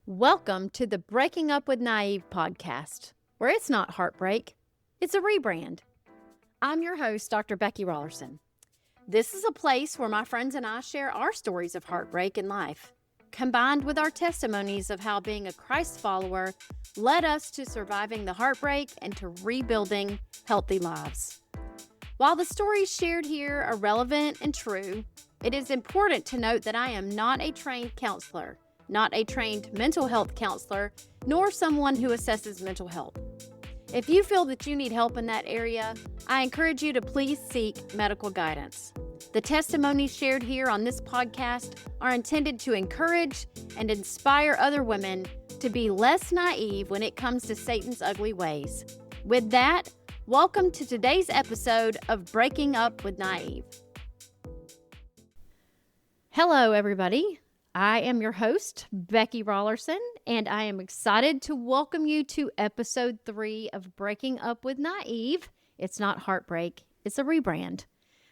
Welcome to the Breaking Up with Naive podcast, where it's not heartbreak, it's a rebrand. I'm your host, Dr. Becky Raulerson. This is a place where my friends and I share our stories of heartbreak in life, combined with our testimonies of how being a Christ follower led us to surviving the heartbreak and to rebuilding healthy lives. While the stories shared here are relevant and true, it is important to note that I am not a trained counselor, not a trained mental health counselor, nor someone who assesses mental health. If you feel that you need help in that area, I encourage you to please seek medical guidance. The testimonies shared here on this podcast are intended to encourage and inspire other women to be less naive when it comes to Satan's ugly ways. With that, welcome to today's episode of Breaking Up with Naive. Hello, everybody. I am your host, Becky Raulerson, and I am excited to welcome you to episode 3 of Breaking Up with Naive. It's not heartbreak, it's a rebrand.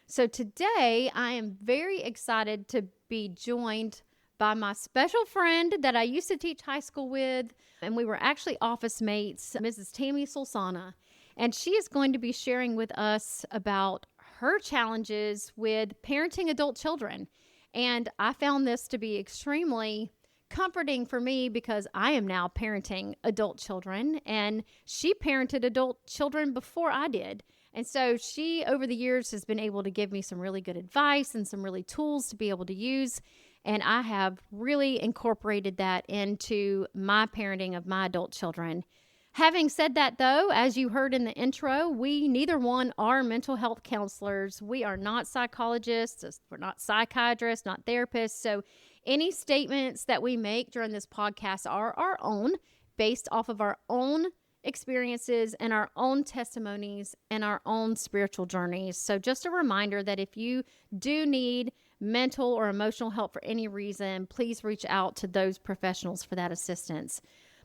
So today, I am very excited to be joined by my special friend that I used to teach high school with, and we were actually office mates, Mrs. Tammy Sulsona. And she is going to be sharing with us about her challenges with parenting adult children. And I found this to be extremely comforting for me because I am now parenting adult children, and she parented adult children before I did. And so she, over the years, has been able to give me some really good advice and some really tools to be able to use. And I have really incorporated that into my parenting of my adult children. Having said that, though, as you heard in the intro, we neither one are mental health counselors. We are not psychologists. We're not psychiatrists, not therapists. So any statements that we make during this podcast are our own, based off of our own experiences and our own testimonies and our own spiritual journeys. So just a reminder that if you do need mental or emotional help for any reason, please reach out to those professionals for that assistance.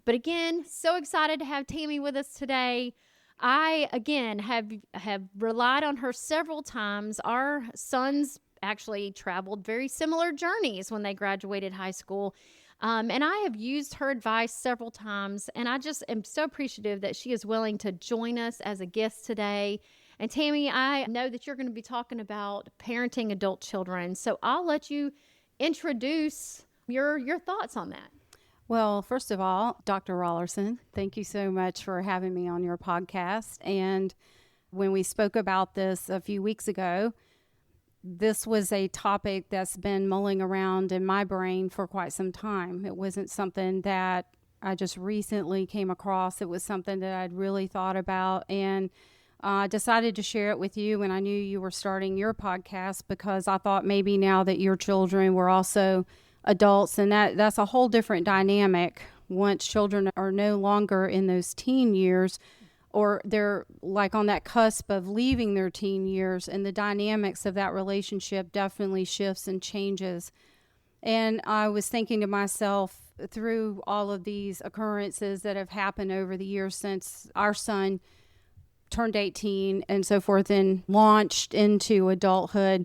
But again, so excited to have Tammy with us today. I, again, have relied on her several times. Our sons actually traveled very similar journeys when they graduated high school. And I have used her advice several times. And I just am so appreciative that she is willing to join us as a guest today. And Tammy, I know that you're going to be talking about parenting adult children. So I'll let you introduce your thoughts on that. Well, first of all, Dr. Raulerson, thank you so much for having me on your podcast. And when we spoke about this a few weeks ago, this was a topic that's been mulling around in my brain for quite some time. It wasn't something that I just recently came across. It was something that I'd really thought about, and decided to share it with you when I knew you were starting your podcast, because I thought maybe now that your children were also adults, and that's a whole different dynamic once children are no longer in those teen years, or they're like on that cusp of leaving their teen years, and the dynamics of that relationship definitely shifts and changes. And I was thinking to myself, through all of these occurrences that have happened over the years since our son turned 18 and so forth and launched into adulthood,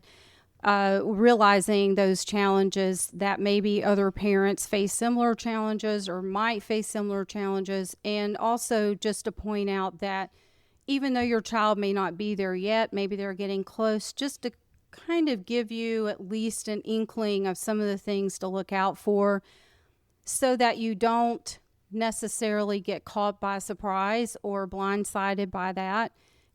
realizing those challenges, that maybe other parents face similar challenges or might face similar challenges. And also just to point out that even though your child may not be there yet, maybe they're getting close, just to kind of give you at least an inkling of some of the things to look out for, so that you don't necessarily get caught by surprise or blindsided by that,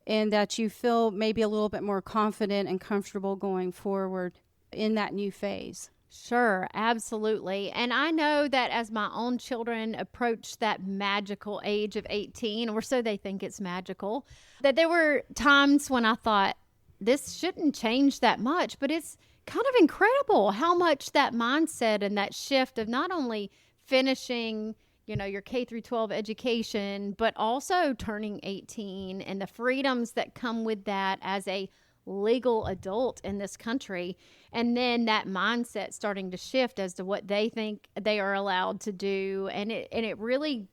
and that you feel maybe a little bit more confident and comfortable going forward in that new phase. Sure, absolutely. And I know that as my own children approach that magical age of 18, or so they think it's magical, that there were times when I thought, this shouldn't change that much, but it's kind of incredible how much that mindset and that shift of not only finishing your K through 12 education, but also turning 18 and the freedoms that come with that as a legal adult in this country. And then that mindset starting to shift as to what they think they are allowed to do. And it really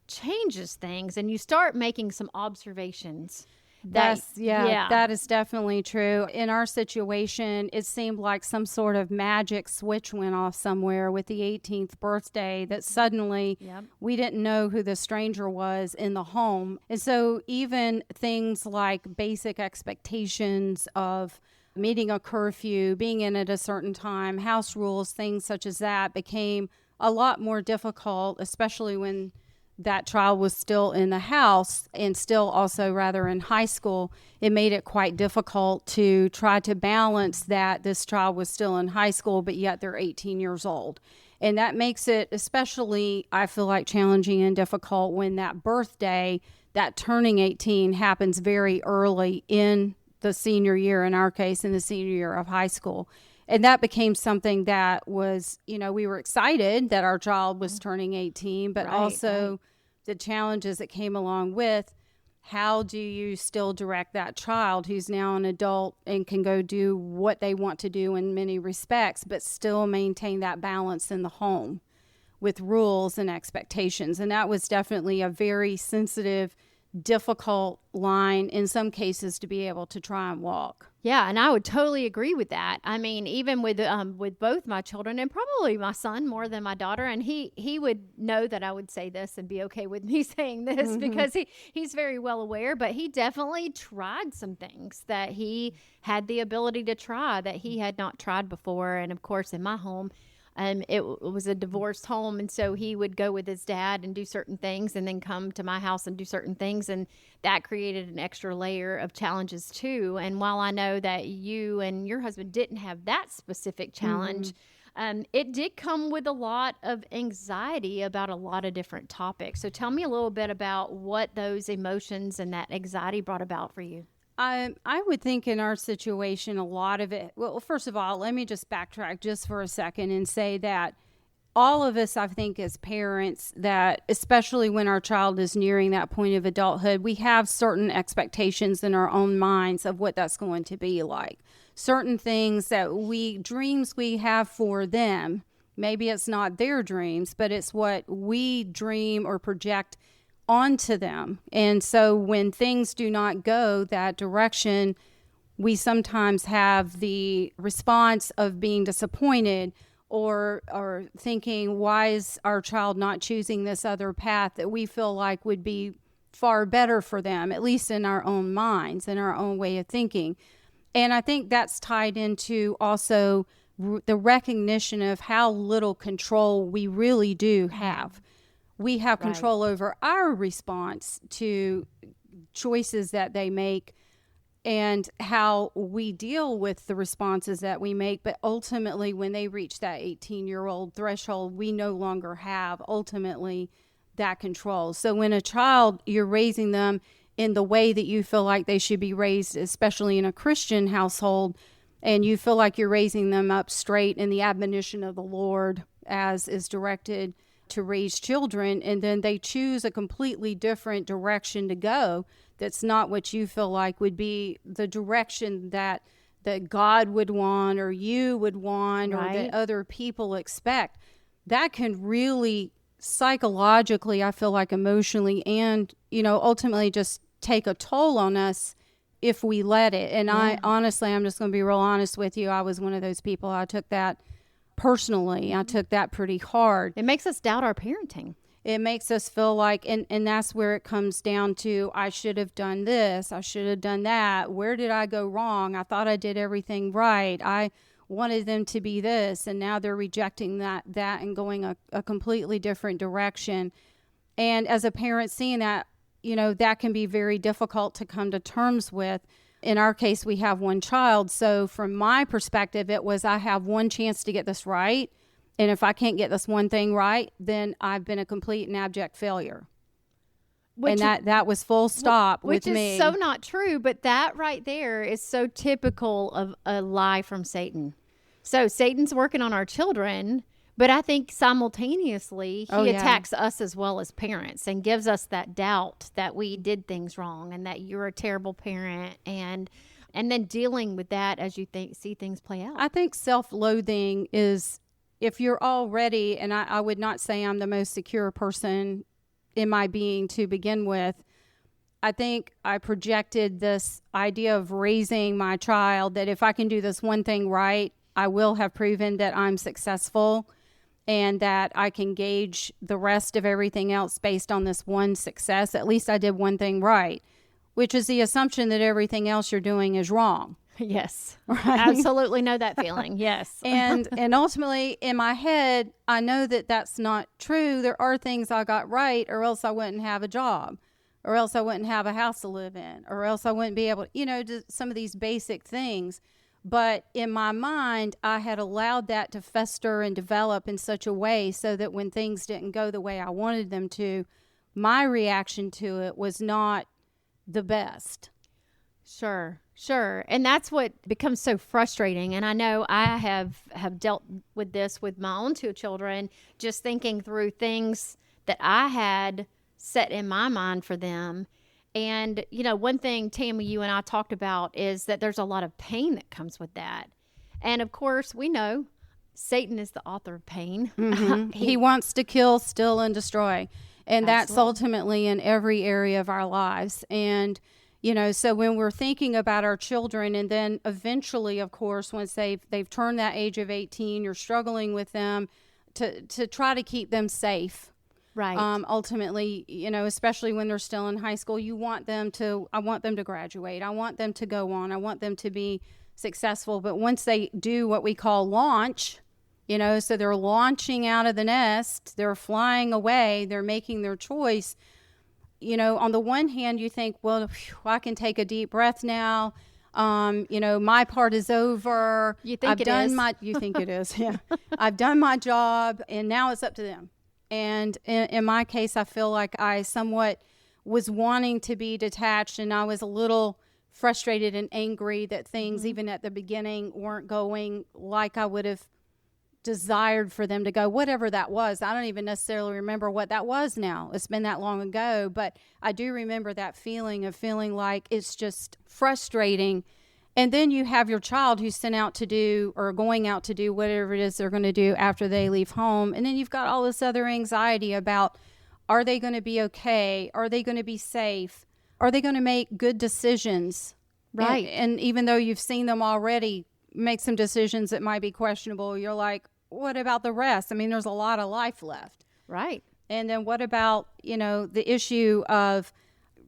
changes things. And you start making some observations. That is definitely true. In our situation, it seemed like some sort of magic switch went off somewhere with the 18th birthday that suddenly we didn't know who the stranger was in the home. And so even things like basic expectations of meeting a curfew, being in at a certain time, house rules, things such as that became a lot more difficult, especially when that child was still in the house and still also rather in high school. It made it quite difficult to try to balance that this child was still in high school, but yet they're 18 years old. And that makes it especially, I feel like, challenging and difficult when that birthday, that turning 18, happens very early in the senior year, in our case, in the senior year of high school. And that became something that was, we were excited that our child was turning 18, but also the challenges that came along with how do you still direct that child who's now an adult and can go do what they want to do in many respects, but still maintain that balance in the home with rules and expectations. And that was definitely a very sensitive, difficult line in some cases to be able to try and walk. Yeah, and I would totally agree with that. I mean, even with both my children, and probably my son more than my daughter, and he would know that I would say this and be okay with me saying this because he's very well aware, but he definitely tried some things that he had the ability to try that he had not tried before. And of course, in my home, it was a divorced home, and so he would go with his dad and do certain things and then come to my house and do certain things, and that created an extra layer of challenges too. And while I know that you and your husband didn't have that specific challenge, it did come with a lot of anxiety about a lot of different topics. So tell me a little bit about what those emotions and that anxiety brought about for you. I would think in our situation, a lot of it, well, first of all, let me just backtrack just for a second and say that all of us, I think, as parents, that especially when our child is nearing that point of adulthood, we have certain expectations in our own minds of what that's going to be like. Certain things that dreams we have for them. Maybe it's not their dreams, but it's what we dream or project onto them. And so when things do not go that direction, we sometimes have the response of being disappointed or thinking, why is our child not choosing this other path that we feel like would be far better for them, at least in our own minds, in our own way of thinking. And I think that's tied into also the recognition of how little control we really do have. We have control over our response to choices that they make and how we deal with the responses that we make. But ultimately, when they reach that 18-year-old threshold, we no longer have ultimately that control. So when a child, you're raising them in the way that you feel like they should be raised, especially in a Christian household, and you feel like you're raising them up straight in the admonition of the Lord as is directed to raise children, and then they choose a completely different direction to go that's not what you feel like would be the direction that God would want or you would want or that other people expect, that can really psychologically, I feel like emotionally and, ultimately just take a toll on us if we let it. And I honestly, I'm just going to be real honest with you. I was one of those people. I took that personally. I took that pretty hard. It makes us doubt our parenting. It makes us feel like, and that's where it comes down to, I should have done this. I should have done that. Where did I go wrong? I thought I did everything right. I wanted them to be this, and now they're rejecting that and going a completely different direction. And as a parent, seeing that, that can be very difficult to come to terms with. In our case, we have one child. So from my perspective, it was, I have one chance to get this right. And if I can't get this one thing right, then I've been a complete and abject failure. And that was full stop with me. Which is so not true, but that right there is so typical of a lie from Satan. So Satan's working on our children, but I think simultaneously he attacks us as well as parents and gives us that doubt that we did things wrong and that you're a terrible parent, and then dealing with that as you see things play out. I think self-loathing is, if you're already, and I would not say I'm the most secure person in my being to begin with, I think I projected this idea of raising my child that if I can do this one thing right, I will have proven that I'm successful and that I can gauge the rest of everything else based on this one success. At least I did one thing right, which is the assumption that everything else you're doing is wrong. Yes. Right? Absolutely know that feeling. Yes. And ultimately in my head, I know that that's not true. There are things I got right, or else I wouldn't have a job, or else I wouldn't have a house to live in, or else I wouldn't be able to, do some of these basic things. But in my mind, I had allowed that to fester and develop in such a way so that when things didn't go the way I wanted them to, my reaction to it was not the best. Sure. And that's what becomes so frustrating. And I know I have dealt with this with my own two children, just thinking through things that I had set in my mind for them. And, one thing, Tammy, you and I talked about is that there's a lot of pain that comes with that. And of course, we know Satan is the author of pain. Mm-hmm. He wants to kill, steal, and destroy. And that's ultimately in every area of our lives. And so when we're thinking about our children, and then eventually, of course, once they've turned that age of 18, you're struggling with them to try to keep them safe. Right. Ultimately, especially when they're still in high school, I want them to graduate. I want them to go on. I want them to be successful. But once they do what we call launch, so they're launching out of the nest, they're flying away, they're making their choice. On the one hand, you think, well, I can take a deep breath now. My part is over. You think it is. You think it is, yeah. I've done my job, and now it's up to them. And in my case, I feel like I somewhat was wanting to be detached, and I was a little frustrated and angry that things, even at the beginning, weren't going like I would have desired for them to go, whatever that was. I don't even necessarily remember what that was now. It's been that long ago, but I do remember that feeling of feeling like it's just frustrating. And then you have your child who's sent out to do or going out to do whatever it is they're going to do after they leave home. And then you've got all this other anxiety about, are they going to be okay? Are they going to be safe? Are they going to make good decisions? Right. And even though you've seen them already make some decisions that might be questionable, you're like, what about the rest? I mean, there's a lot of life left. Right. And then what about, the issue of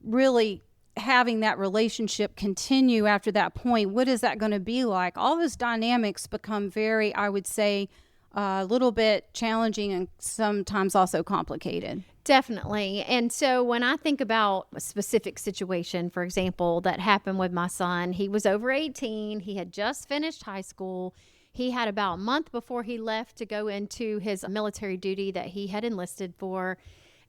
really having that relationship continue after that point? What is that going to be like? All those dynamics become very, I would say, a little bit challenging and sometimes also complicated. Definitely. And so when I think about a specific situation, for example, that happened with my son, he was over 18. He had just finished high school. He had about a month before he left to go into his military duty that he had enlisted for.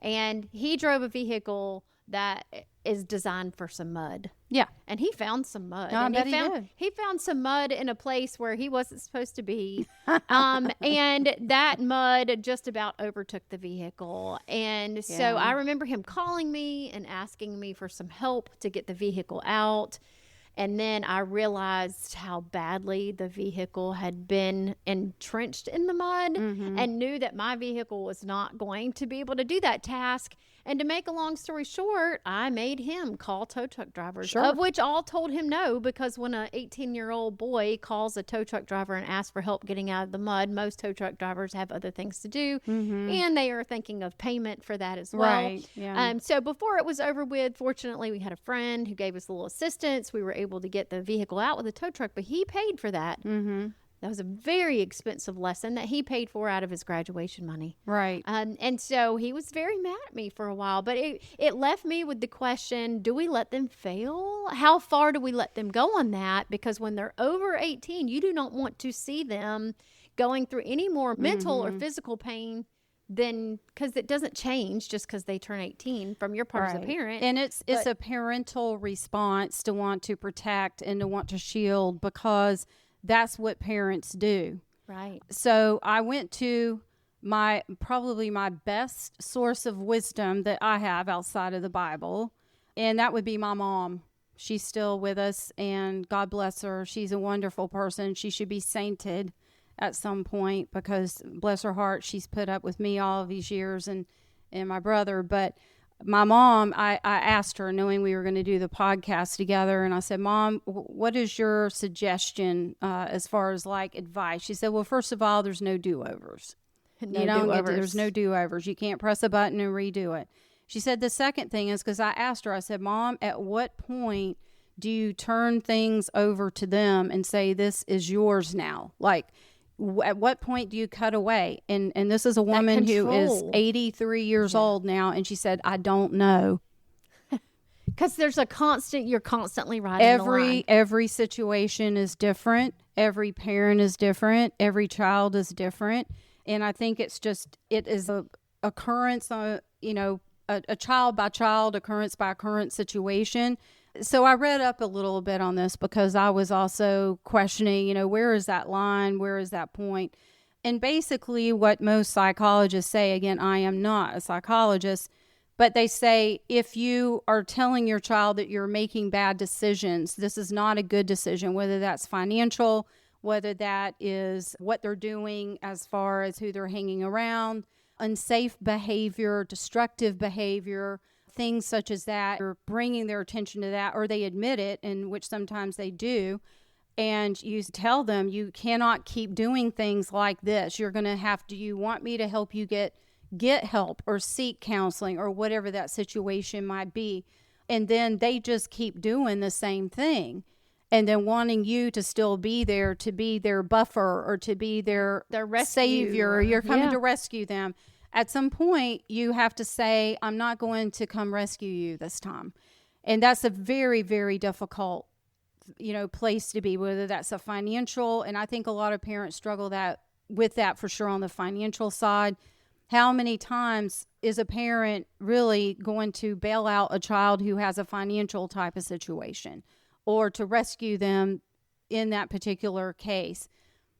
And he drove a vehicle that is designed for some mud. Yeah. And he found some mud. I and bet he found some mud in a place where he wasn't supposed to be. And that mud just about overtook the vehicle. And so I remember him calling me and asking me for some help to get the vehicle out. And then I realized how badly the vehicle had been entrenched in the mud and knew that my vehicle was not going to be able to do that task. And to make a long story short, I made him call tow truck drivers, of which all told him no, because when an 18-year-old boy calls a tow truck driver and asks for help getting out of the mud, most tow truck drivers have other things to do, and they are thinking of payment for that as well. Right. Yeah. So before it was over with, fortunately, we had a friend who gave us a little assistance. We were able to get the vehicle out with a tow truck, but he paid for that. That was a very expensive lesson that he paid for out of his graduation money. Right. And so he was very mad at me for a while, but it left me with the question, do we let them fail? How far do we let them go on that? Because when they're over 18, you do not want to see them going through any more mental or physical pain than, because it doesn't change just because they turn 18 from your part as a parent. And it's a parental response to want to protect and to want to shield, because that's what parents do. Right. So I went to probably my best source of wisdom that I have outside of the Bible, and that would be my mom. She's still with us, and God bless her. She's a wonderful person. She should be sainted at some point, because bless her heart, she's put up with me all of these years and my brother. But my mom, I asked her, knowing we were going to do the podcast together, and I said, Mom, what is your suggestion as far as like advice? She said, well, first of all, there's no do-overs. There's no do-overs. You can't press a button and redo it. She said the second thing is, because I asked her, I said, Mom, at what point do you turn things over to them and say, this is yours now? Like, at what point do you cut away? And this is a woman who is 83 years old now, and she said, I don't know. Because there's you're constantly riding the line. Every situation is different. Every parent is different. Every child is different. And I think it is a occurrence, a child by child, occurrence by occurrence situation. So I read up a little bit on this because I was also questioning, where is that line? Where is that point? And basically what most psychologists say, again, I am not a psychologist, but they say if you are telling your child that you're making bad decisions, this is not a good decision, whether that's financial, whether that is what they're doing as far as who they're hanging around, unsafe behavior, destructive behavior, things such as that, or bringing their attention to that, or they admit it, in which sometimes they do, and you tell them, you cannot keep doing things like this. You're going to have to, you want me to help you get help or seek counseling or whatever that situation might be. And then they just keep doing the same thing. And then wanting you to still be there, to be their buffer or to be their savior. You're coming to rescue them. At some point, you have to say, I'm not going to come rescue you this time. And that's a very, very difficult, place to be, whether that's a financial, and I think a lot of parents struggle with that for sure on the financial side. How many times is a parent really going to bail out a child who has a financial type of situation or to rescue them in that particular case?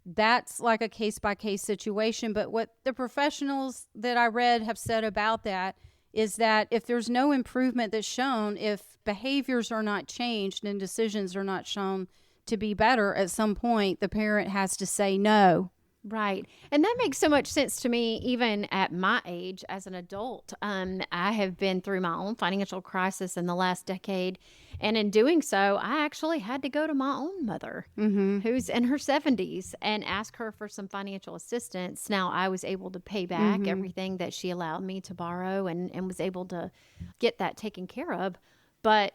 That's like a case-by-case situation. But what the professionals that I read have said about that is that if there's no improvement that's shown, if behaviors are not changed and decisions are not shown to be better, at some point the parent has to say no. Right. And that makes so much sense to me, even at my age as an adult. I have been through my own financial crisis in the last decade. And in doing so, I actually had to go to my own mother, who's in her 70s, and ask her for some financial assistance. Now, I was able to pay back everything that she allowed me to borrow and was able to get that taken care of. But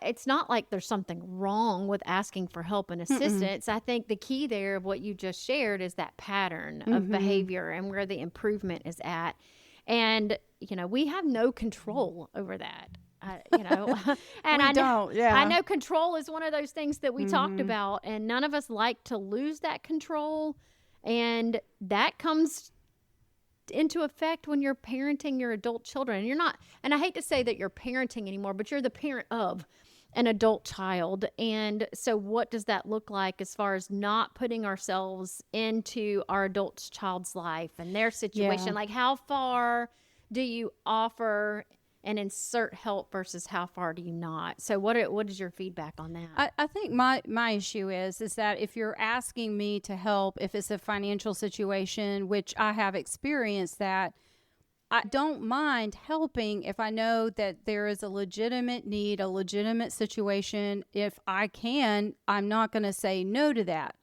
it's not like there's something wrong with asking for help and assistance. I think the key there of what you just shared is that pattern of behavior and where the improvement is at. And, we have no control over that. And I know control is one of those things that we talked about, and none of us like to lose that control. And that comes into effect when you're parenting your adult children. You're not, and I hate to say that you're parenting anymore, but you're the parent of an adult child. And so what does that look like as far as not putting ourselves into our adult child's life and their situation? Yeah. Like, how far do you offer and insert help versus how far do you not? So what is your feedback on that? I think my issue is that if you're asking me to help, if it's a financial situation, which I have experienced that, I don't mind helping if I know that there is a legitimate need, a legitimate situation. If I can, I'm not going to say no to that.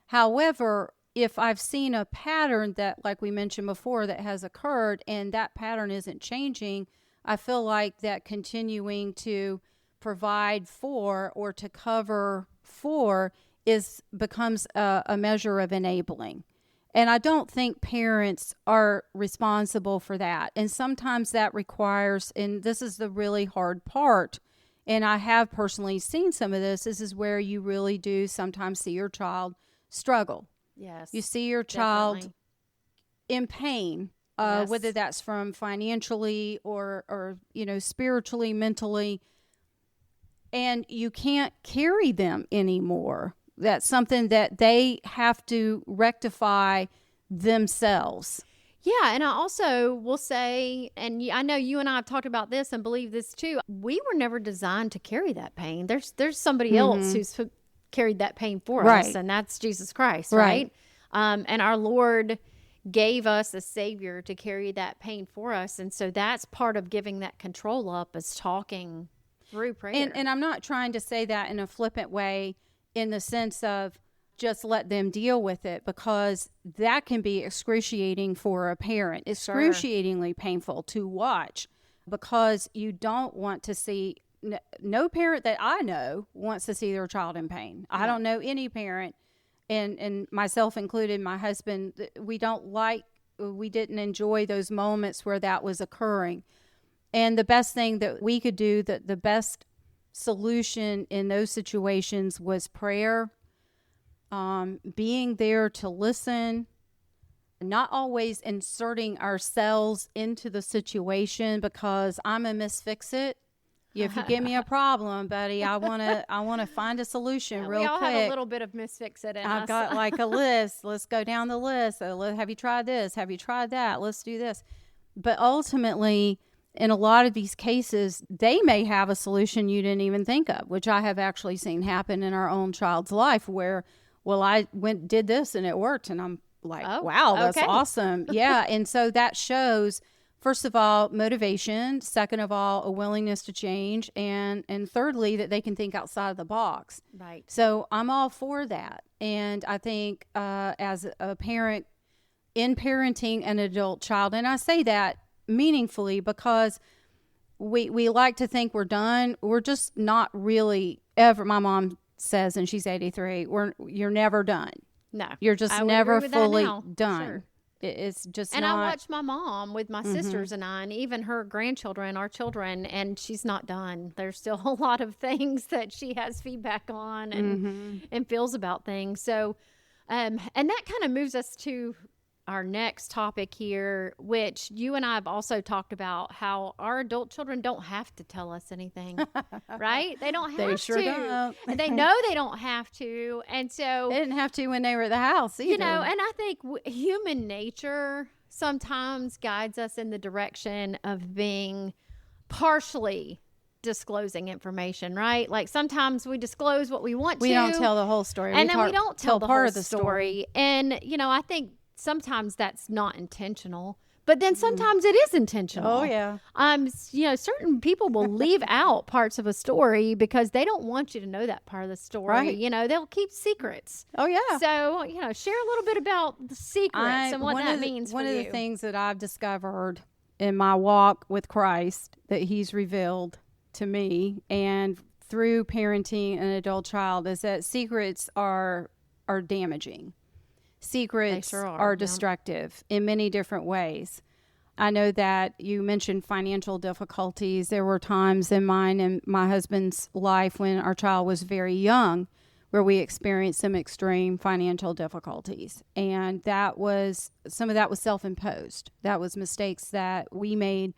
However, if I've seen a pattern that, like we mentioned before, that has occurred and that pattern isn't changing, I feel like that continuing to provide for or to cover for becomes a measure of enabling. And I don't think parents are responsible for that. And sometimes that requires, and this is the really hard part, and I have personally seen some of this is where you really do sometimes see your child struggle. Yes. You see your child definitely in pain. Whether that's from financially or spiritually, mentally, and you can't carry them anymore. That's something that they have to rectify themselves. Yeah, and I also will say, and I know you and I have talked about this and believe this too, we were never designed to carry that pain. There's somebody else who's carried that pain for us, and that's Jesus Christ, right? And our Lord gave us a savior to carry that pain for us. And so that's part of giving that control up, is talking through prayer. And I'm not trying to say that in a flippant way, in the sense of just let them deal with it, because that can be excruciating for a parent, excruciatingly painful to watch, because you don't want to see, no parent that I know wants to see their child in pain. I don't know any parent, and myself included, my husband, we didn't enjoy those moments where that was occurring. And the best thing that we could do, the best solution in those situations was prayer, being there to listen, not always inserting ourselves into the situation, because I'm a misfix-it. If you give me a problem, buddy, I want to find a solution real quick. We all have a little bit of misfix-it in us. I've got like a list. Let's go down the list. Have you tried this? Have you tried that? Let's do this. But ultimately, in a lot of these cases, they may have a solution you didn't even think of, which I have actually seen happen in our own child's life, where, well, I did this and it worked. And I'm like, wow, that's awesome. Yeah. And so that shows, first of all, motivation. Second of all, a willingness to change. And thirdly, that they can think outside of the box. Right. So I'm all for that. And I think as a parent, in parenting an adult child, and I say that meaningfully, because we like to think we're done. We're just not really ever. My mom says, and she's 83, you're never done. No, you're just never fully done. Sure. It's just and not. I watch my mom with my sisters and I, and even her grandchildren, our children, and she's not done. There's still a lot of things that she has feedback on and feels about things. So, and that kind of moves us to our next topic here, which you and I have also talked about, how our adult children don't have to tell us anything, right? They don't have They sure to. don't. And they know they don't have to. And so they didn't have to when they were at the house either. You know, and I think human nature sometimes guides us in the direction of being partially disclosing information, right? Like sometimes we disclose what we want to. We don't tell the whole story. And then we don't tell the part whole of the story. And, you know, I think sometimes that's not intentional, but then sometimes it is intentional. Oh, yeah. You know, certain people will leave out parts of a story because they don't want you to know that part of the story. Right. You know, they'll keep secrets. Oh, yeah. So, you know, share a little bit about the secrets and what that means for you. One of the things that I've discovered in my walk with Christ that he's revealed to me and through parenting an adult child is that secrets are damaging. Secrets are destructive in many different ways. I know that you mentioned financial difficulties. There were times in mine and my husband's life when our child was very young where we experienced some extreme financial difficulties. And some of that was self-imposed. That was mistakes that we made.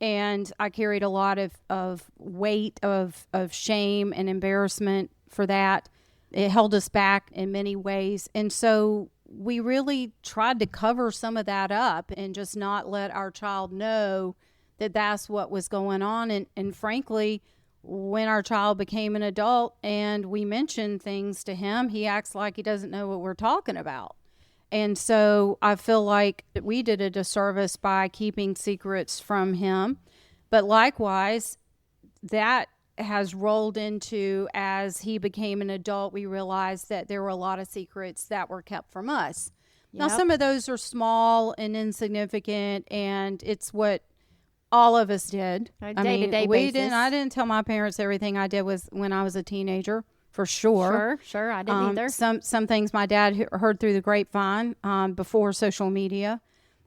And I carried a lot of weight of shame and embarrassment for that. It held us back in many ways. And so we really tried to cover some of that up and just not let our child know that that's what was going on. And frankly, when our child became an adult and we mentioned things to him, he acts like he doesn't know what we're talking about. And so I feel like we did a disservice by keeping secrets from him. But likewise, that has rolled into, as he became an adult, we realized that there were a lot of secrets that were kept from us. Yep. Now, some of those are small and insignificant, and it's what all of us did. Day-to-day basis. I didn't tell my parents everything I did was when I was a teenager, for sure. Sure, I didn't either. Some things my dad heard through the grapevine before social media.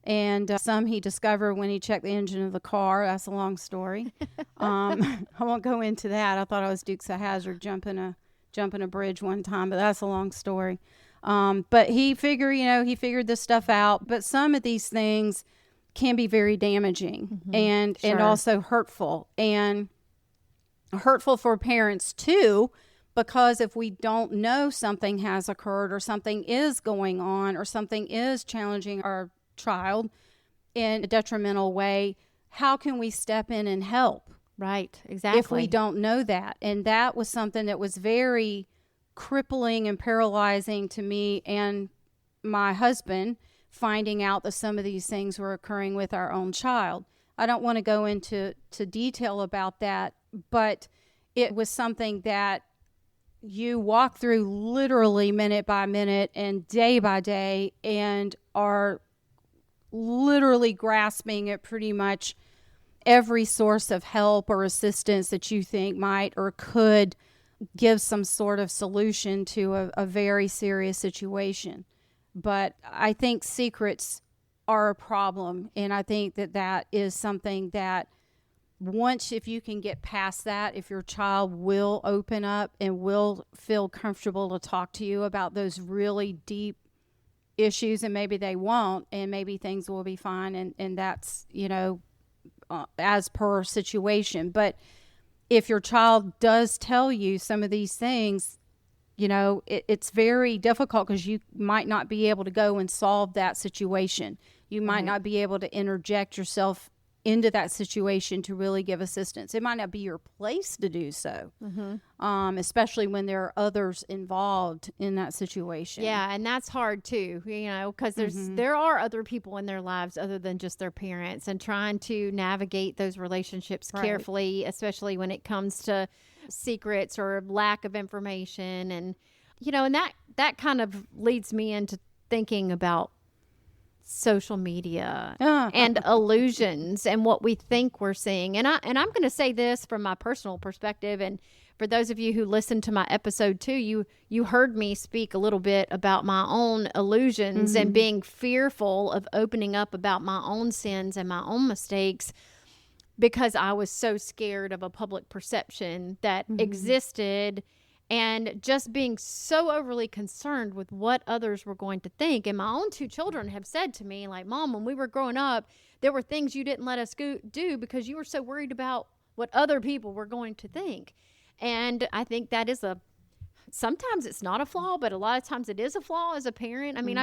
And some he discovered when he checked the engine of the car. That's a long story. I won't go into that. I thought I was Dukes of Hazzard jumping a bridge one time, but that's a long story. But he figured this stuff out. But some of these things can be very damaging and also hurtful. And hurtful for parents too, because if we don't know something has occurred or something is going on or something is challenging our child in a detrimental way, how can we step in and help? Right, exactly. If we don't know that. And that was something that was very crippling and paralyzing to me and my husband, finding out that some of these things were occurring with our own child. I don't want to go into detail about that, but it was something that you walk through literally minute by minute and day by day, and are literally grasping at pretty much every source of help or assistance that you think might or could give some sort of solution to a very serious situation. But I think secrets are a problem, and I think that is something that once, if you can get past that, if your child will open up and will feel comfortable to talk to you about those really deep issues, and maybe they won't, and maybe things will be fine, and that's, as per situation. But if your child does tell you some of these things, it's very difficult, because you might not be able to go and solve that situation. You might not be able to interject yourself into that situation to really give assistance. It might not be your place to do so, especially when there are others involved in that situation. Yeah, and that's hard too, because there are other people in their lives other than just their parents, and trying to navigate those relationships carefully, especially when it comes to secrets or lack of information. And, and that kind of leads me into thinking about social media and illusions and what we think we're seeing. And I'm going to say this from my personal perspective, and for those of you who listened to my episode 2, you heard me speak a little bit about my own illusions and being fearful of opening up about my own sins and my own mistakes, because I was so scared of a public perception that existed, and just being so overly concerned with what others were going to think. And my own 2 children have said to me, like, Mom, when we were growing up, there were things you didn't let us do because you were so worried about what other people were going to think. And I think that is sometimes it's not a flaw, but a lot of times it is a flaw as a parent. I mean,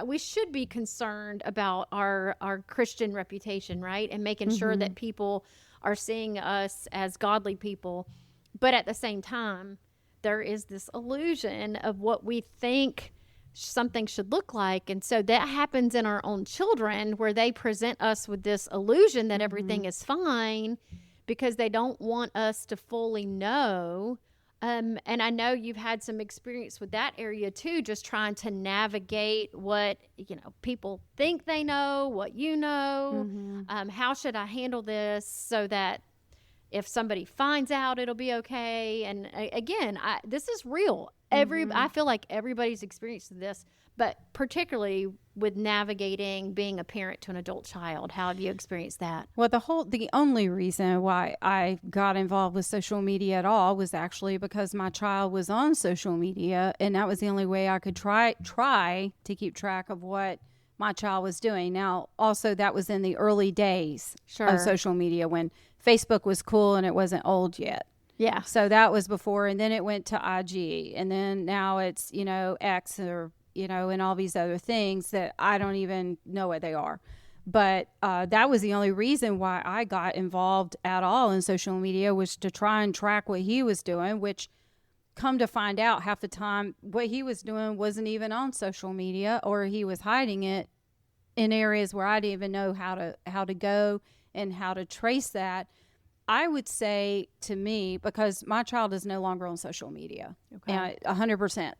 we should be concerned about our Christian reputation, right? And making sure that people are seeing us as godly people. But at the same time, there is this illusion of what we think something should look like. And so that happens in our own children, where they present us with this illusion that everything is fine, because they don't want us to fully know. And I know you've had some experience with that area too, just trying to navigate what, people think they know, what you know. How should I handle this so that if somebody finds out, it'll be okay? And again, this is real. I feel like everybody's experienced this, but particularly with navigating being a parent to an adult child. How have you experienced that? Well, the only reason why I got involved with social media at all was actually because my child was on social media, and that was the only way I could try to keep track of what my child was doing. Now, also, that was in the early days of social media, when Facebook was cool and it wasn't old yet. Yeah. So that was before, and then it went to IG, and then now it's, X, or, and all these other things that I don't even know what they are. But that was the only reason why I got involved at all in social media, was to try and track what he was doing, which, come to find out, half the time what he was doing wasn't even on social media, or he was hiding it in areas where I didn't even know how to go and how to trace that. I would say, to me, because my child is no longer on social media, 100%,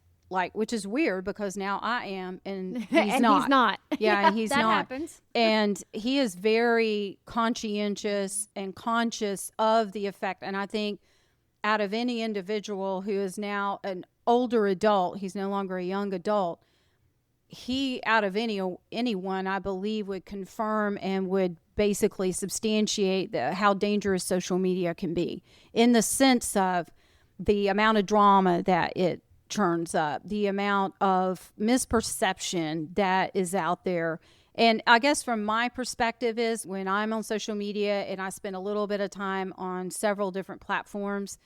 which is weird, because now I am, and he's and not. He's not. Yeah, and he's that not. Happens. And he is very conscientious and conscious of the effect. And I think out of any individual who is now an older adult, he's no longer a young adult, he, out of anyone, I believe, would confirm and would basically substantiate how dangerous social media can be, in the sense of the amount of drama that it churns up, the amount of misperception that is out there. And I guess from my perspective is, when I'm on social media, and I spend a little bit of time on several different platforms,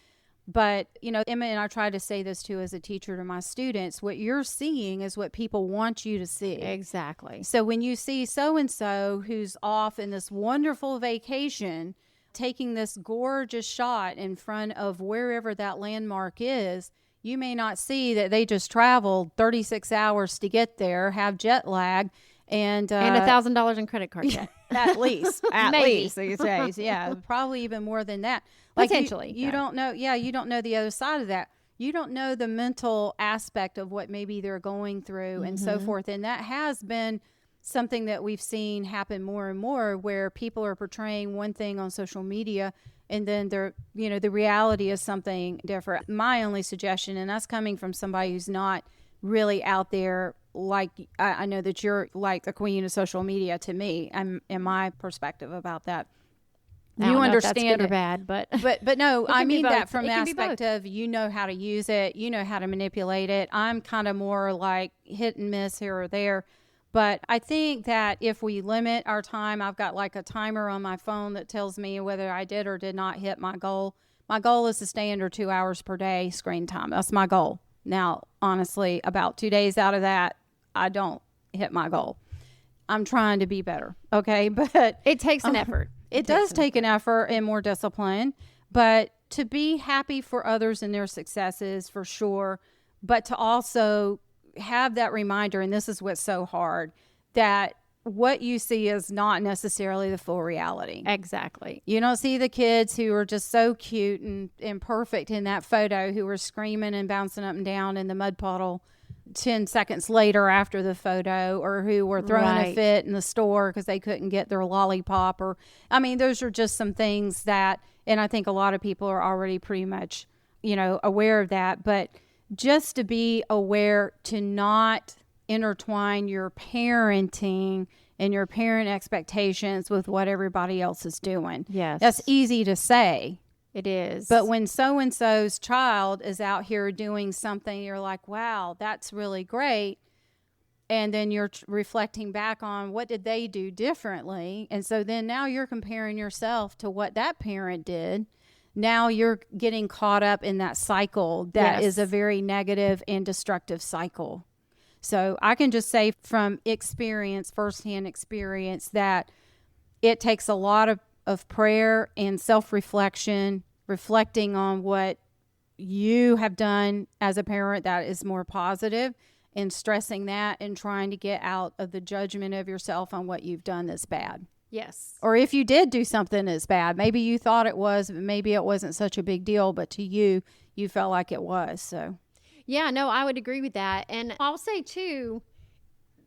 but, Emma, and I try to say this too as a teacher to my students, what you're seeing is what people want you to see. Exactly. So when you see so-and-so who's off in this wonderful vacation, taking this gorgeous shot in front of wherever that landmark is, you may not see that they just traveled 36 hours to get there, have jet lag, And $1,000 in credit card debt. At least Maybe. these days. Yeah, probably even more than that. Potentially. You don't know. Yeah, you don't know the other side of that. You don't know the mental aspect of what maybe they're going through and so forth. And that has been something that we've seen happen more and more, where people are portraying one thing on social media and then they're, the reality is something different. My only suggestion, and that's coming from somebody who's not really out there, like I know that you're like the queen of social media to me, in my perspective about that. You understand if that's good or bad, but no, I mean that from the It can be aspect of how to use it, how to manipulate it. I'm kind of more like hit and miss here or there. But I think that if we limit our time, I've got like a timer on my phone that tells me whether I did or did not hit my goal. My goal is to stay under 2 hours per day screen time. That's my goal. Now, honestly, about 2 days out of that, I don't hit my goal. I'm trying to be better. Okay. But it takes an effort. It does take an effort and more discipline, but to be happy for others and their successes, for sure. But to also have that reminder, and this is what's so hard, that what you see is not necessarily the full reality. Exactly. You don't see the kids who are just so cute and perfect in that photo, who are screaming and bouncing up and down in the mud puddle 10 seconds later after the photo, or who were throwing a fit in the store because they couldn't get their lollipop. Or, I mean, those are just some things that, and I think a lot of people are already pretty much, aware of that. But just to be aware to not intertwine your parenting and your parent expectations with what everybody else is doing. Yes. That's easy to say. It is. But when so-and-so's child is out here doing something, you're like, wow, that's really great. And then you're reflecting back on what did they do differently. And so then now you're comparing yourself to what that parent did. Now you're getting caught up in that cycle that is a very negative and destructive cycle. So I can just say from experience, firsthand experience, that it takes a lot of prayer and self-reflection, reflecting on what you have done as a parent that is more positive, and stressing that and trying to get out of the judgment of yourself on what you've done that's bad. Yes. Or if you did do something that's bad, maybe you thought it was, but maybe it wasn't such a big deal, but to you, you felt like it was. So, yeah, no, I would agree with that. And I'll say too,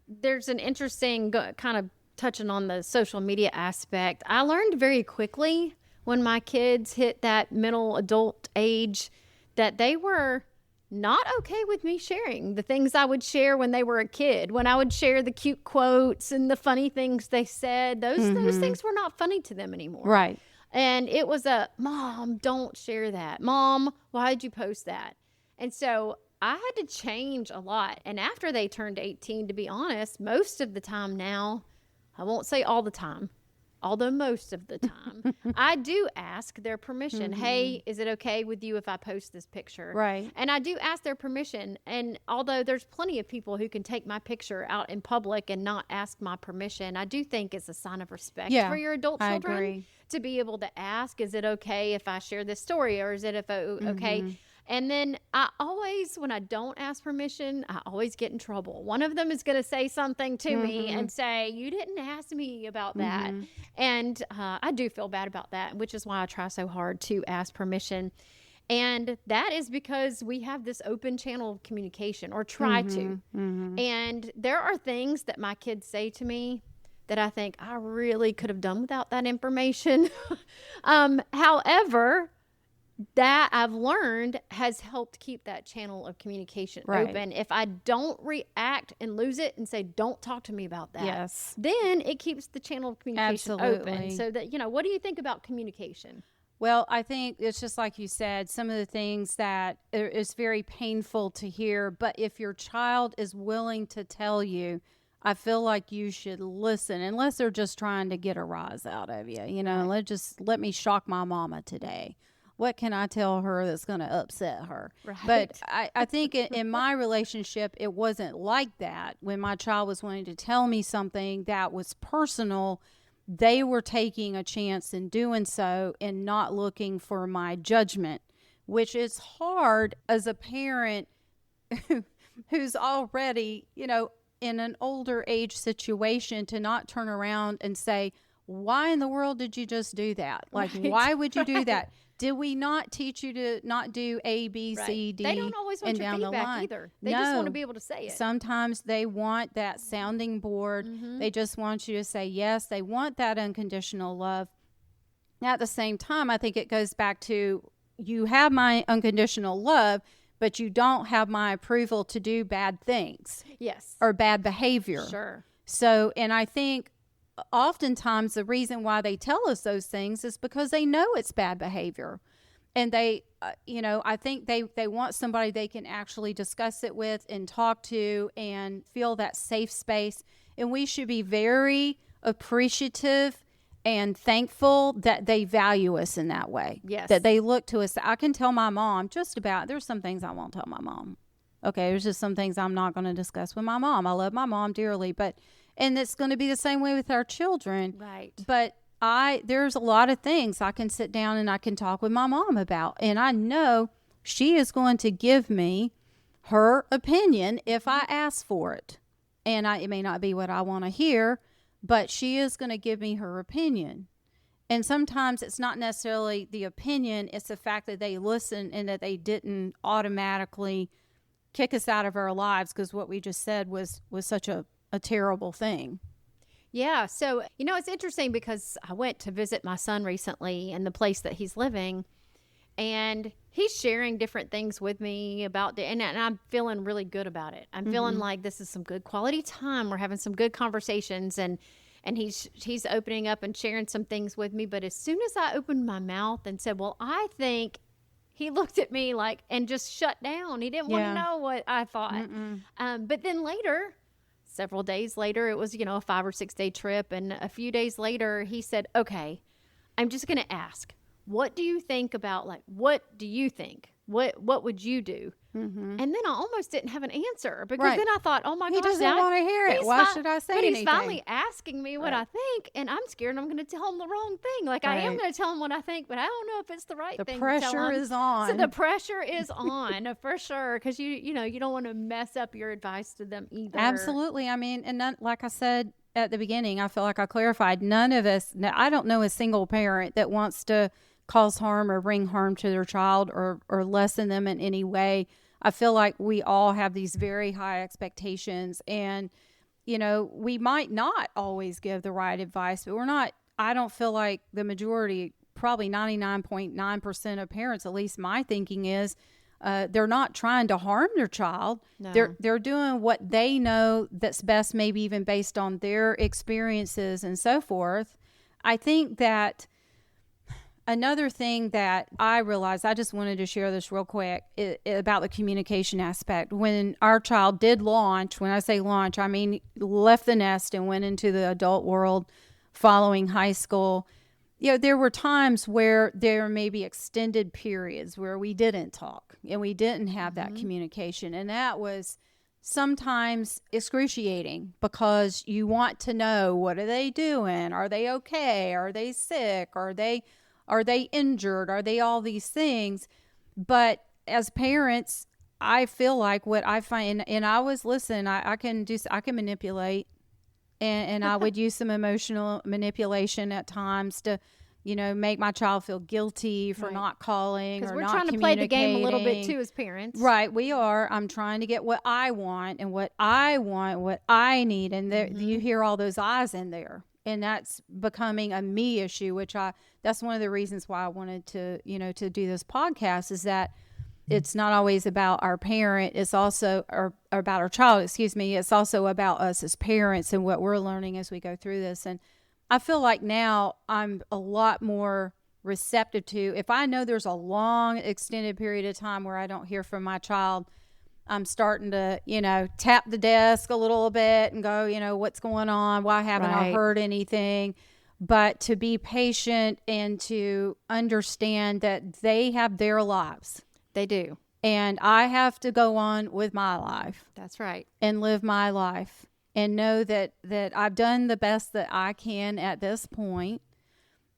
there's an interesting kind of touching on the social media aspect. I learned very quickly when my kids hit that middle adult age that they were not okay with me sharing the things I would share when they were a kid. When I would share the cute quotes and the funny things they said, those things were not funny to them anymore. Right. And it was Mom, don't share that. Mom, why did you post that? And so I had to change a lot. And after they turned 18, to be honest, most of the time now, I won't say all the time, although most of the time, I do ask their permission. Hey, is it okay with you if I post this picture? Right. And I do ask their permission. And although there's plenty of people who can take my picture out in public and not ask my permission, I do think it's a sign of respect for your adult children. I agree. To be able to ask, is it okay if I share this story, or is it okay? And then I always, when I don't ask permission, I always get in trouble. One of them is going to say something to me and say, you didn't ask me about that. And I do feel bad about that, which is why I try so hard to ask permission. And that is because we have this open channel of communication, or try to. And there are things that my kids say to me that I think I really could have done without that information. However, that I've learned has helped keep that channel of communication open. If I don't react and lose it and say, don't talk to me about that, then it keeps the channel of communication open. So that, what do you think about communication? Well, I think it's just like you said, some of the things that is very painful to hear, but if your child is willing to tell you, I feel like you should listen, unless they're just trying to get a rise out of you. Let me shock my mama today. What can I tell her that's going to upset her? Right. But I think in my relationship, it wasn't like that. When my child was wanting to tell me something that was personal, they were taking a chance in doing so and not looking for my judgment, which is hard as a parent who's already, in an older age situation to not turn around and say, why in the world did you just do that? Like, Right. why would you do Right. that? Did we not teach you to not do A, B, Right. C, D, They don't always want and your down the feedback line? either. They just want to No. be able to say it. Sometimes they want that sounding board. They just want you to say yes. They want that unconditional love. At the same time, I think it goes back to, you have my unconditional love, but you don't have my approval to do bad things Yes. or bad behavior. Sure. So, and I think oftentimes the reason why they tell us those things is because they know it's bad behavior. And they, I think they want somebody they can actually discuss it with and talk to and feel that safe space. And we should be very appreciative and thankful that they value us in that way. Yes. That they look to us. I can tell my mom there's some things I won't tell my mom. Okay, there's just some things I'm not going to discuss with my mom. I love my mom dearly, and it's going to be the same way with our children. Right. But there's a lot of things I can sit down and I can talk with my mom about. And I know she is going to give me her opinion if I ask for it. And it may not be what I want to hear, but she is going to give me her opinion. And sometimes it's not necessarily the opinion, it's the fact that they listen and that they didn't automatically kick us out of our lives because what we just said was such a terrible thing. Yeah. So, it's interesting because I went to visit my son recently in the place that he's living, and he's sharing different things with me about and I'm feeling really good about it. I'm feeling like this is some good quality time. We're having some good conversations, and he's opening up and sharing some things with me. But as soon as I opened my mouth and said, well, I think, he looked at me and just shut down. He didn't want to know what I thought. But then later, several days later, it was, a 5 or 6 day trip. And a few days later, he said, okay, I'm just going to ask, what do you think about, what do you think? What would you do? And then I almost didn't have an answer because then I thought, oh my gosh. He doesn't want to hear it. Why should I say anything? He's finally asking me what I think, and I'm scared I'm going to tell him the wrong thing. I am going to tell him what I think, but I don't know if it's the right thing to tell him. The pressure is on. So the pressure is on for sure, because you don't want to mess up your advice to them either. Absolutely. I mean, and like I said at the beginning, I feel like I clarified, none of us, I don't know a single parent that wants to cause harm or bring harm to their child or lessen them in any way. I feel like we all have these very high expectations, and, we might not always give the right advice, but I don't feel like the majority, probably 99.9% of parents, at least my thinking is, they're not trying to harm their child. No. They're doing what they know that's best, maybe even based on their experiences and so forth. I think that another thing that I realized, I just wanted to share this real quick about the communication aspect. When our child did launch, when I say launch, I mean left the nest and went into the adult world following high school, there were times where there may be extended periods where we didn't talk and we didn't have that communication. And that was sometimes excruciating because you want to know, what are they doing? Are they okay? Are they sick? Are they injured? Are they all these things? But as parents, I feel like what I find, and I was, I can manipulate, and I would use some emotional manipulation at times to, make my child feel guilty for not calling or not communicating. Because we're trying to play the game a little bit too as parents. Right, we are. I'm trying to get what I want, what I need. And you hear all those I's in there. And that's becoming a me issue, that's one of the reasons why I wanted to, to do this podcast, is that it's not always about our parent. It's also or about our child, It's also about us as parents and what we're learning as we go through this. And I feel like now I'm a lot more receptive to, if I know there's a long extended period of time where I don't hear from my child, I'm starting to, tap the desk a little bit and go, what's going on? Why haven't I heard anything? But to be patient and to understand that they have their lives. They do. And I have to go on with my life. That's right. And live my life and know that I've done the best that I can at this point,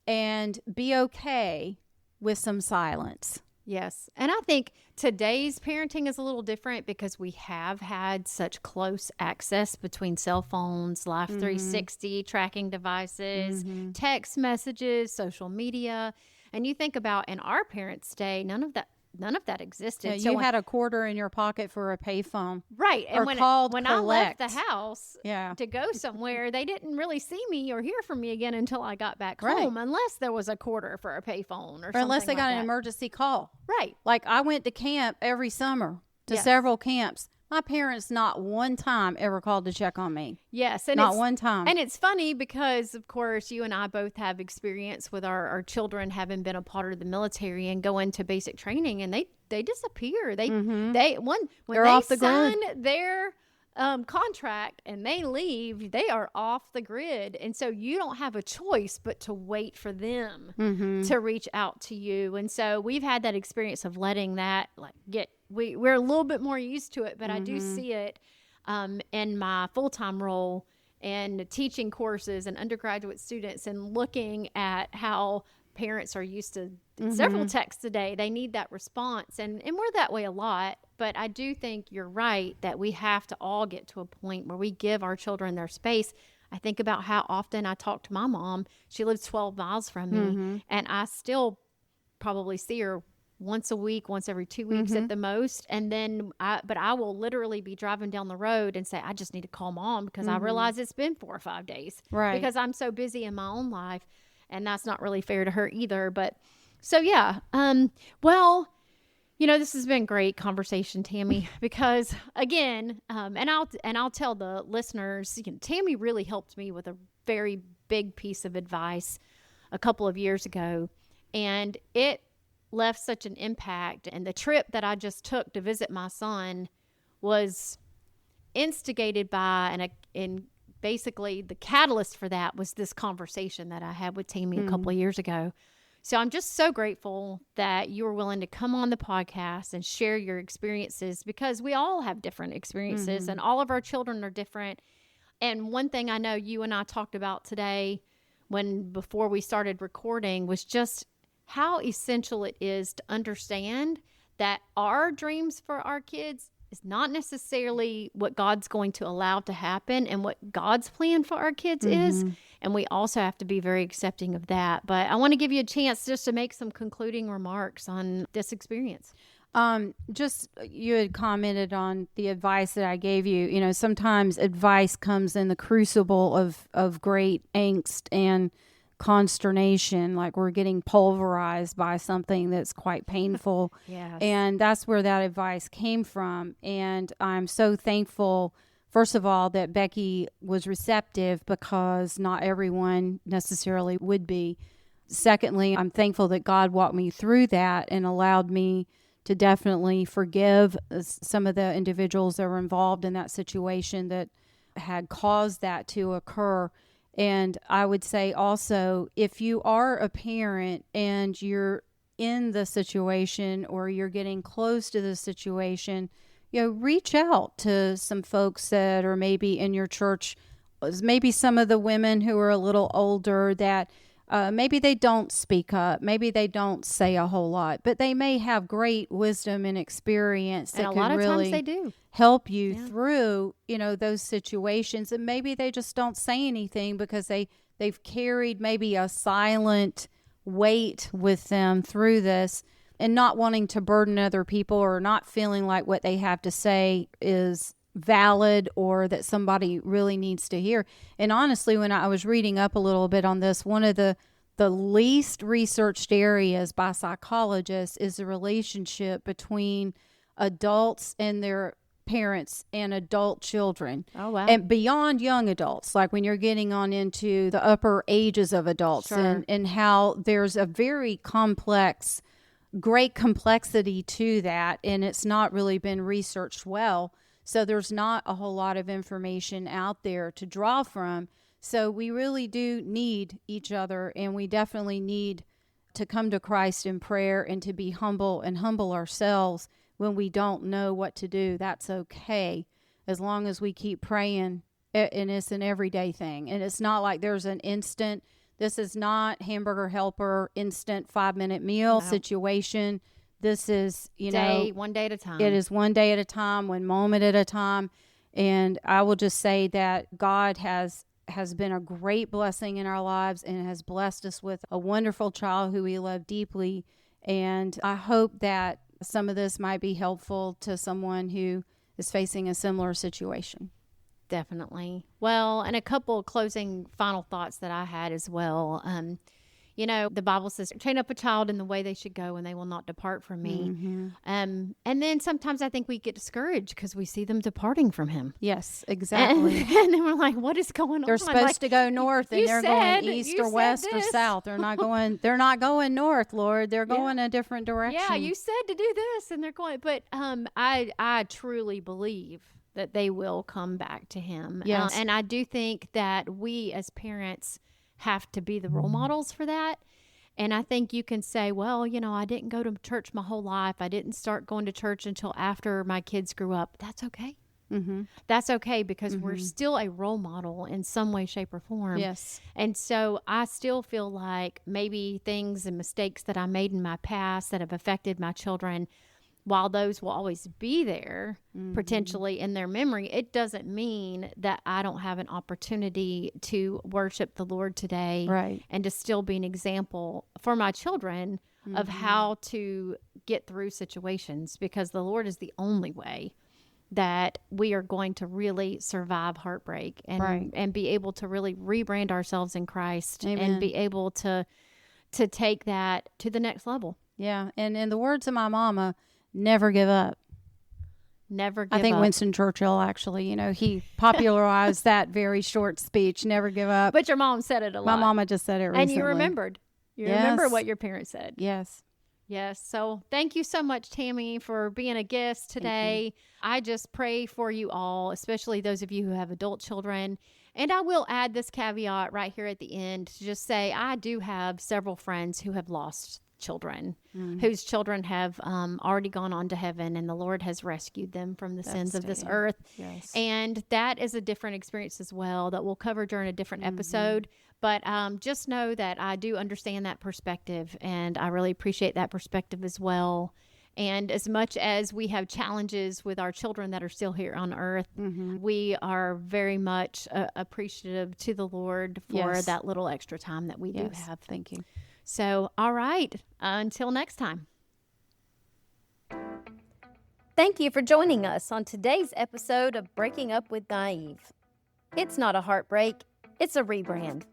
and be okay with some silence. Yes. And I think today's parenting is a little different because we have had such close access between cell phones, Life 360, tracking devices, text messages, social media. And you think about in our parents' day, none of that existed. Yeah, So you had a quarter in your pocket for a payphone. right. And Or called when I left the collect. house Yeah. to go somewhere, they didn't really see me or hear from me again until I got back Right. home, unless there was a quarter for a payphone or Or unless something they got like an that. emergency call. Right. Like I went to camp every summer to Yes. several camps. My parents not one time ever called to check on me. Yes. And Not it's, one time. And it's funny because, of course, you and I both have experience with our children having been a part of the military and going to basic training, and they disappear. When They're they off the sign grid. their contract and they leave, they are off the grid, and so you don't have a choice but to wait for them to reach out to you. And so we've had that experience of letting that we're a little bit more used to it, but I do see it in my full-time role and teaching courses and undergraduate students and looking at how parents are used to several texts a day. They need that response. And we're that way a lot. But I do think you're right that we have to all get to a point where we give our children their space. I think about how often I talk to my mom. She lives 12 miles from me, and I still probably see her once a week, once every 2 weeks at the most. And then I will literally be driving down the road and say, I just need to call Mom because I realize it's been 4 or 5 days. Right. Because I'm so busy in my own life, and that's not really fair to her either. But so, yeah. Well, this has been great conversation, Tammy, because again, and I'll tell the listeners, Tammy really helped me with a very big piece of advice a couple of years ago, and it left such an impact. And the trip that I just took to visit my son was instigated by, and basically the catalyst for that was this conversation that I had with Tammy a couple of years ago. So I'm just so grateful that you were willing to come on the podcast and share your experiences, because we all have different experiences and all of our children are different. And one thing I know you and I talked about today before we started recording was just how essential it is to understand that our dreams for our kids is not necessarily what God's going to allow to happen and what God's plan for our kids is. And we also have to be very accepting of that. But I want to give you a chance just to make some concluding remarks on this experience. Just you had commented on the advice that I gave you. Sometimes advice comes in the crucible of great angst and consternation, like we're getting pulverized by something that's quite painful. Yes. And that's where that advice came from. And I'm so thankful, first of all, that Becky was receptive, because not everyone necessarily would be. Secondly, I'm thankful that God walked me through that and allowed me to definitely forgive some of the individuals that were involved in that situation that had caused that to occur. And I would say also, if you are a parent and you're in the situation or you're getting close to the situation, reach out to some folks that are maybe in your church, maybe some of the women who are a little older that maybe they don't speak up, maybe they don't say a whole lot, but they may have great wisdom and experience that And a lot of really times they do help you through, those situations. And maybe they just don't say anything because they've carried maybe a silent weight with them through this, and not wanting to burden other people, or not feeling like what they have to say is valid or that somebody really needs to hear. And honestly, when I was reading up a little bit on this, one of the least researched areas by psychologists is the relationship between adults and their parents and adult children. Oh, wow. And beyond young adults, like when you're getting on into the upper ages of adults. Sure. And how there's a very great complexity to that, and it's not really been researched well. So there's not a whole lot of information out there to draw from. So we really do need each other, and we definitely need to come to Christ in prayer and to be humble and humble ourselves when we don't know what to do. That's okay, as long as we keep praying, and it's an everyday thing. And it's not like there's an instant. This is not Hamburger Helper instant 5-minute meal situation. This is, one day at a time. It is one day at a time, one moment at a time. And I will just say that God has been a great blessing in our lives and has blessed us with a wonderful child who we love deeply. And I hope that some of this might be helpful to someone who is facing a similar situation. Definitely. Well, and a couple closing final thoughts that I had as well. The Bible says, train up a child in the way they should go and they will not depart from me. Mm-hmm. And then sometimes I think we get discouraged because we see them departing from him. Yes, exactly. And then we're like, what is going on? They're supposed to go north and they're going east or west or south. They're not going north, Lord. They're going a different direction. Yeah, you said to do this and they're going. But I truly believe that they will come back to him. Yes. And I do think that we as parents have to be the role models for that. And I think you can say, well, I didn't go to church my whole life. I didn't start going to church until after my kids grew up. That's okay. Mm-hmm. That's okay because we're still a role model in some way, shape, or form. Yes. And so I still feel like maybe things and mistakes that I made in my past that have affected my children, while those will always be there potentially in their memory, it doesn't mean that I don't have an opportunity to worship the Lord today, right, and to still be an example for my children of how to get through situations, because the Lord is the only way that we are going to really survive heartbreak and be able to really rebrand ourselves in Christ. Amen. And be able to take that to the next level. Yeah. And in the words of my mama, never give up. Never give up. I think Winston Churchill, actually, he popularized that very short speech, never give up. But your mom said it a lot. My mama just said it recently. And you remembered. You remember what your parents said. Yes. Yes. So thank you so much, Tammy, for being a guest today. I just pray for you all, especially those of you who have adult children. And I will add this caveat right here at the end to just say I do have several friends who have lost children, whose children have already gone on to heaven, and the Lord has rescued them from the sins of this earth. Yes. And that is a different experience as well that we'll cover during a different episode. But just know that I do understand that perspective, and I really appreciate that perspective as well. And as much as we have challenges with our children that are still here on earth, we are very much appreciative to the Lord for that little extra time that we do have. Thank you. So, all right, until next time. Thank you for joining us on today's episode of Breaking Up with Naive. It's not a heartbreak, it's a rebrand.